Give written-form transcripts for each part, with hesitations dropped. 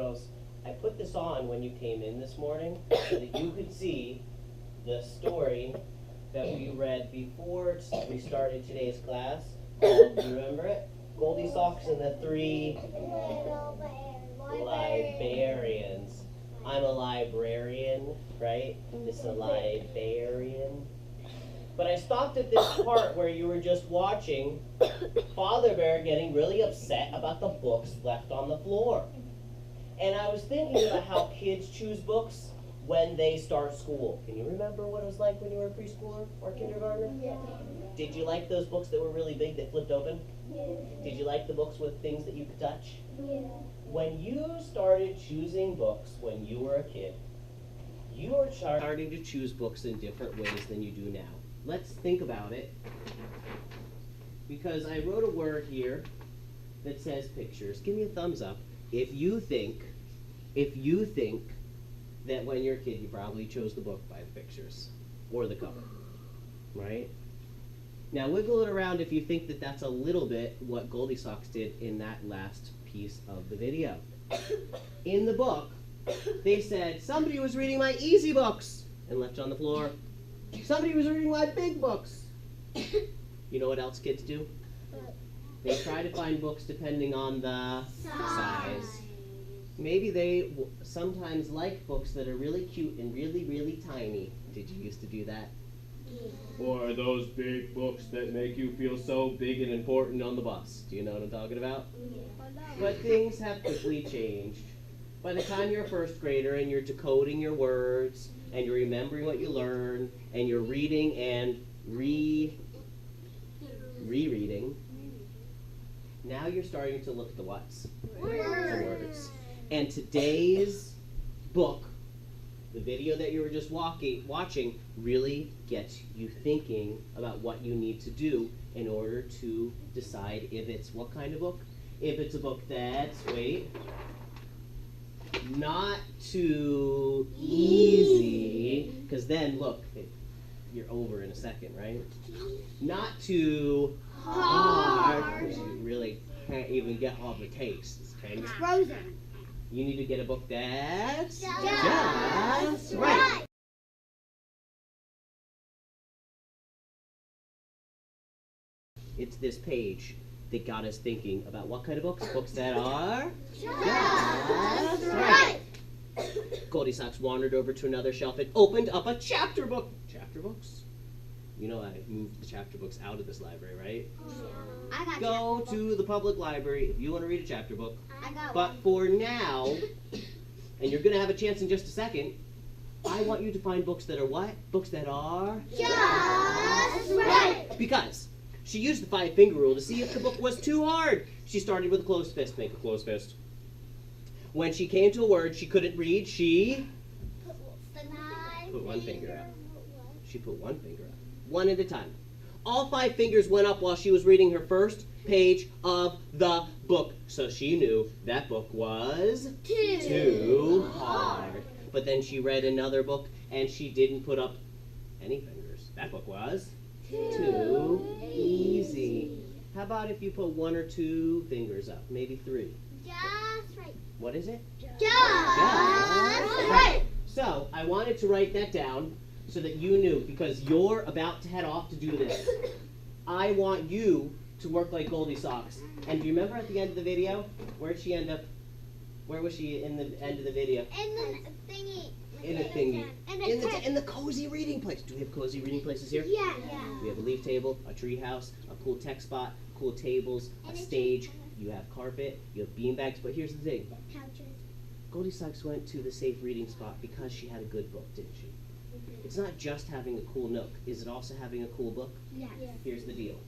girls, I put this on when you came in this morning so that you could see the story that we read before we started today's class. Do you remember it? Goldie Socks and the Three Librarians. I'm a librarian, right? This is a librarian. But I stopped at this part where you were just watching Father Bear getting really upset about the books left on the floor. And I was thinking about how kids choose books when they start school. Can you remember what it was like when you were a preschooler or kindergartner? Yeah. Did you like those books that were really big that flipped open? Yeah. Did you like the books with things that you could touch? Yeah. When you started choosing books when you were a kid, you were starting to choose books in different ways than you do now. Let's think about it. Because I wrote a word here that says pictures. Give me a thumbs up if you think that when you're a kid you probably chose the book by the pictures or the cover, right? Now wiggle it around if you think that that's a little bit what Goldie Socks did in that last piece of the video. In the book, they said, somebody was reading my easy books and left on the floor. Somebody was reading my big books. You know what else kids do? They try to find books depending on the size. Maybe they sometimes like books that are really cute and really, really tiny. Did you used to do that? Or those big books that make you feel so big and important on the bus. Do you know what I'm talking about? But things have quickly changed. By the time you're a first grader and you're decoding your words and you're remembering what you learned and you're reading and rereading, now you're starting to look at the whats? The words. And today's book, the video that you were just watching, really gets you thinking about what you need to do in order to decide if it's what kind of book. If it's a book that's, not too easy, because then, look, you're over in a second, right? Not too hard, because you really can't even get all the tastes, can you? It's frozen. You need to get a book that's just right. It's this page that got us thinking about what kind of books? Books that are just right. Goldie Socks wandered over to another shelf and opened up a chapter book. Chapter books? You know I moved the chapter books out of this library, right? I got Go to the public library if you want to read a chapter book. I got But one. for now, and you're going to have a chance in just a second, I want you to find books that are what? Books that are Just right. Because she used the 5-finger rule to see if the book was too hard. She started with a closed fist. Make a closed fist. When she came to a word she couldn't read, she put one finger up. She put one finger up. One at a time. All 5 fingers went up while she was reading her first page of the book. So she knew that book was too hard. But then she read another book and she didn't put up any fingers. That book was too easy. How about if you put 1 or 2 fingers up? Maybe 3. Just right. What is it? Just right. So I wanted to write that down so that you knew, because you're about to head off to do this. I want you to work like Goldie Socks. And do you remember at the end of the video, where'd she end up? Where was she in the end of the video? In the thingy. In a thingy. In In the cozy reading place. Do we have cozy reading places here? Yeah. We have a leaf table, a tree house, a cool tech spot, cool tables, a stage. You have carpet, you have bean bags. But here's the thing. Couches. Goldie Socks went to the safe reading spot because she had a good book, didn't she? It's not just having a cool nook. Is it also having a cool book? Yeah. Here's the deal.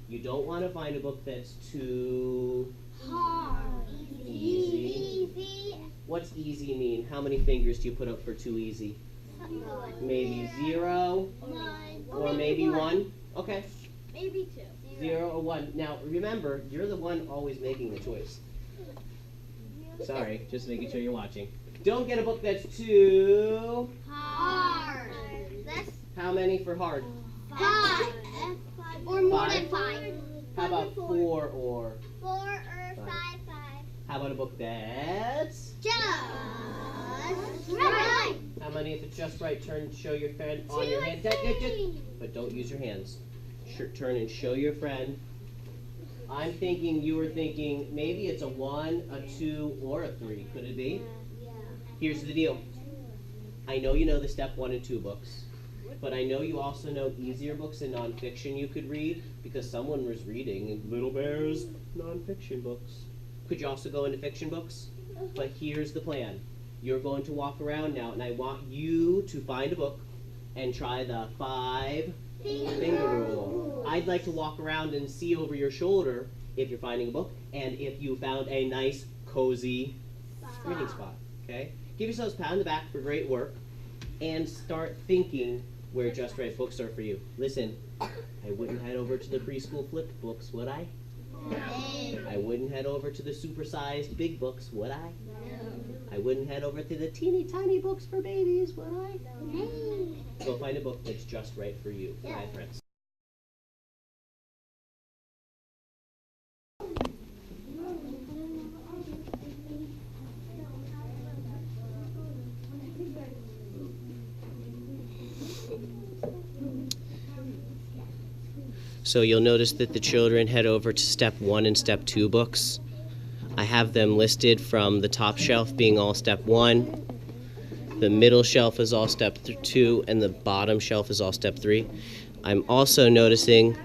You don't want to find a book that's too Hard. easy. What's easy mean? How many fingers do you put up for too easy? Maybe 0 or maybe 1? Okay. Maybe 2. 0 or 1. Now remember, you're the one always making the choice. Sorry, just making sure you're watching. Don't get a book that's too Hard. How many for hard? 5. Or more than 5. How about 4 or 4 or 5. How about a book that's Just right. How many if it's just right? Turn, show your friend on 2 your and hand. 3. But don't use your hands. Turn and show your friend. I'm thinking you were thinking maybe it's a 1, a 2, or a 3. Could it be? Yeah. Here's the deal. I know you know the step 1 and 2 books, but I know you also know easier books in nonfiction you could read because someone was reading Little Bear's nonfiction books. Could you also go into fiction books? But here's the plan. You're going to walk around now, and I want you to find a book and try the 5-finger rule. I'd like to walk around and see over your shoulder if you're finding a book and if you found a nice, cozy reading spot. Okay? Give yourselves a pat on the back for great work and start thinking where just right books are for you. Listen, I wouldn't head over to the preschool flipped books, would I? I wouldn't head over to the supersized big books, would I? I wouldn't head over to the teeny tiny books for babies, would I? Go find a book that's just right for you. Bye, friends. So you'll notice that the children head over to step 1 and step 2 books. I have them listed from the top shelf being all step 1, the middle shelf is all step 2, and the bottom shelf is all step 3. I'm also noticing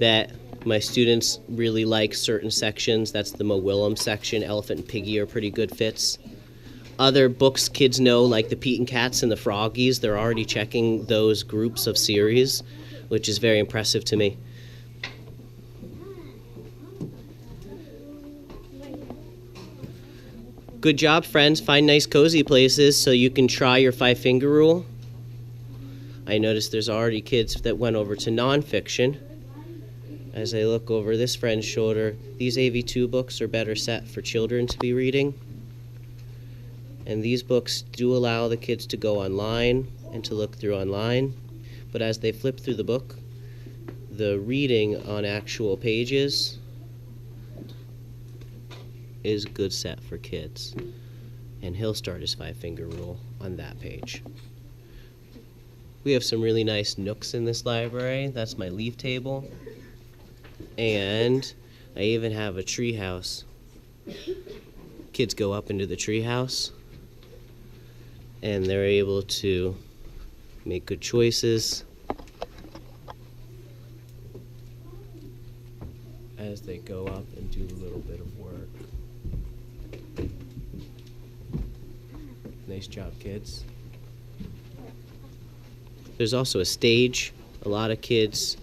that my students really like certain sections. That's the Mo Willem section. Elephant and Piggy are pretty good fits. Other books kids know, like the Pete and Cats and the Froggies, they're already checking those groups of series, which is very impressive to me. Good job, friends. Find nice, cozy places so you can try your 5-finger rule. I noticed there's already kids that went over to nonfiction. As I look over this friend's shoulder, these AV2 books are better set for children to be reading. And these books do allow the kids to go online and to look through online. But as they flip through the book, the reading on actual pages is a good set for kids. And he'll start his 5-finger rule on that page. We have some really nice nooks in this library. That's my leaf table. And I even have a tree house. Kids go up into the tree house and they're able to make good choices as they go up and do a little bit of work. Nice job, kids. There's also a stage. A lot of kids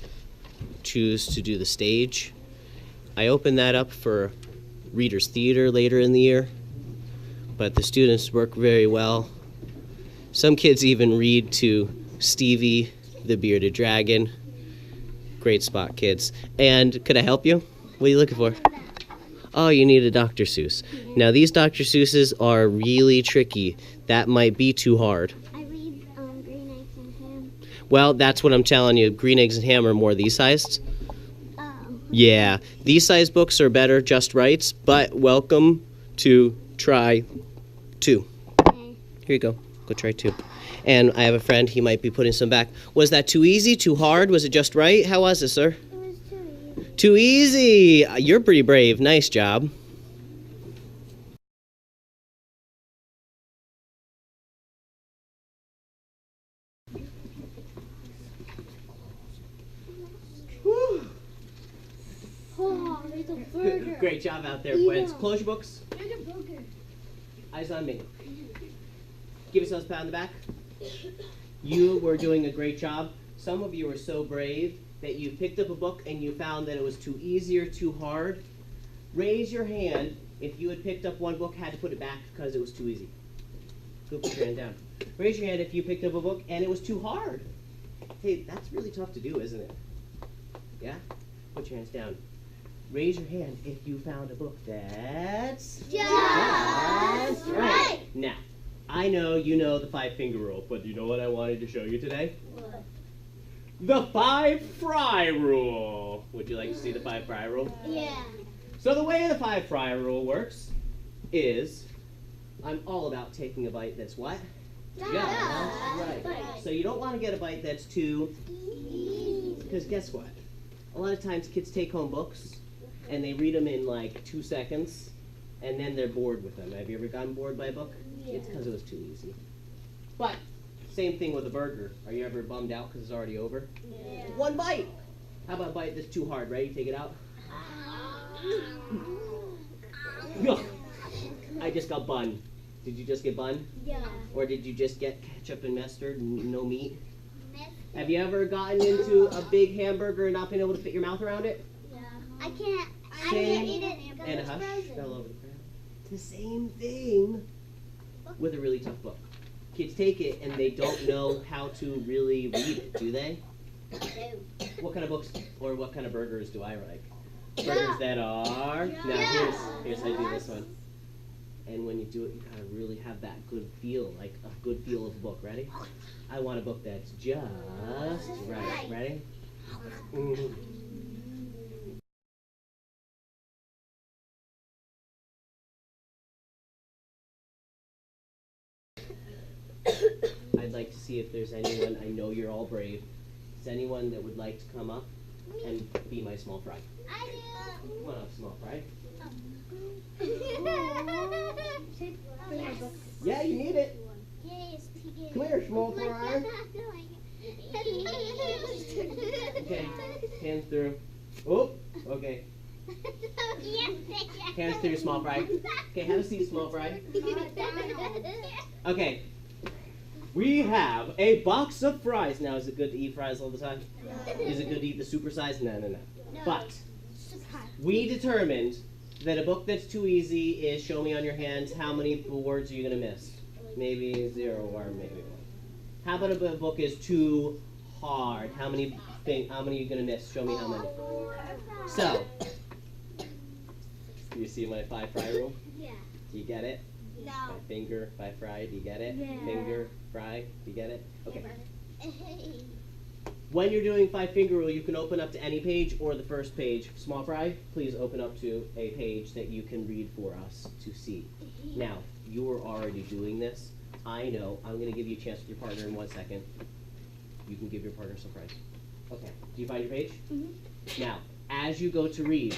choose to do the stage. I open that up for Reader's Theater later in the year, but the students work very well. Some kids even read to Stevie the Bearded Dragon. Great spot, kids. And could I help you? What are you looking for? Oh, you need a Dr. Seuss. Now, these Dr. Seuss's are really tricky. That might be too hard. I read Green Eggs and Ham. Well, that's what I'm telling you. Green Eggs and Ham are more these sized. Oh. Yeah, these size books are better, just rights, but welcome to try 2. Okay. Here you go. Go try 2. And I have a friend, he might be putting some back. Was that too easy, too hard? Was it just right? How was it, sir? It was too easy. Too easy! You're pretty brave. Nice job. Oh, there's a burger. Great job out there, Yeah. friends. Close your books. There's a burger. Eyes on me. Give yourselves a pat on the back. You were doing a great job. Some of you are so brave that you picked up a book and you found that it was too easy or too hard. Raise your hand if you had picked up one book, had to put it back because it was too easy. Go put your hand down. Raise your hand if you picked up a book and it was too hard. Hey, that's really tough to do, isn't it? Yeah? Put your hands down. Raise your hand if you found a book that's Just right. Now, I know you know the 5-finger rule, but you know what I wanted to show you today? What? The 5-fry rule. Would you like to see the 5-fry rule? Yeah. So the way the 5-fry rule works is I'm all about taking a bite that's what? Just right. So you don't want to get a bite that's too, because guess what? A lot of times kids take home books and they read them in like 2 seconds and then they're bored with them. Have you ever gotten bored by a book? It's because it was too easy. But same thing with a burger. Are you ever bummed out because it's already over? Yeah. 1 bite. How about a bite that's too hard? Ready? Take it out. I just got bun. Did you just get bun? Yeah. Or did you just get ketchup and mustard and no meat? Have you ever gotten into a big hamburger and not been able to fit your mouth around it? Yeah. I can't eat it. And a hush fell over the ground. It's the same thing with a really tough book. Kids take it and they don't know how to really read it, do they? What kind of books or what kind of burgers do I like? Burgers that are, now here's how you do this one. And when you do it, you gotta really have that good feel, like a good feel of a book. Ready? I want a book that's just right. Ready? Mm-hmm. I'd like to see if there's anyone, I know you're all brave, is anyone that would like to come up and be my small fry? I do. Come on up, small fry. Yeah, you need it. Yes, Come here, small fry. Okay, hands through. Oh, okay. Hands through, small fry. Okay, have a seat, small fry. Okay. We have a box of fries. Now, is it good to eat fries all the time? No. Is it good to eat the super size? No. But we determined that a book that's too easy is, show me on your hands, how many words are you going to miss? Maybe 0 or maybe 1. How about if a book is too hard? How many are you going to miss? Show me how many. So, do you see my 5 fry rule? Yeah. Do you get it? No. My finger, 5 fry, do you get it? Yeah. Finger, fry, do you get it? Okay. When you're doing 5 finger rule, you can open up to any page or the first page. Small fry, please open up to a page that you can read for us to see. Now, you're already doing this. I know. I'm going to give you a chance with your partner in 1 second. You can give your partner some fries. Okay. Do you find your page? Mm-hmm. Now, as you go to read,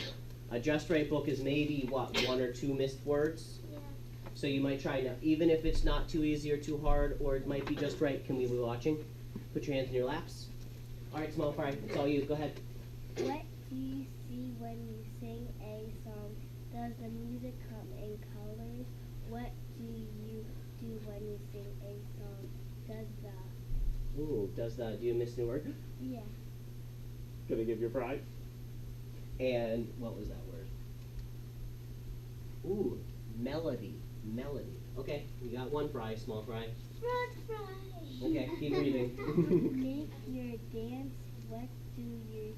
a just right book is maybe, what, 1 or 2 missed words? Yeah. So you might try now, even if it's not too easy or too hard, or it might be just right. Can we be watching? Put your hands in your laps. All right, small fry, it's all you. Go ahead. What do you see when you sing a song? Does the music come in colors? What do you do when you sing a song? Do you miss a word? Yeah. Gonna give your fry. And what was that word? Ooh, melody. Okay, you got 1 fry, small fry. French fries. Okay, keep reading. Make your dance. What do you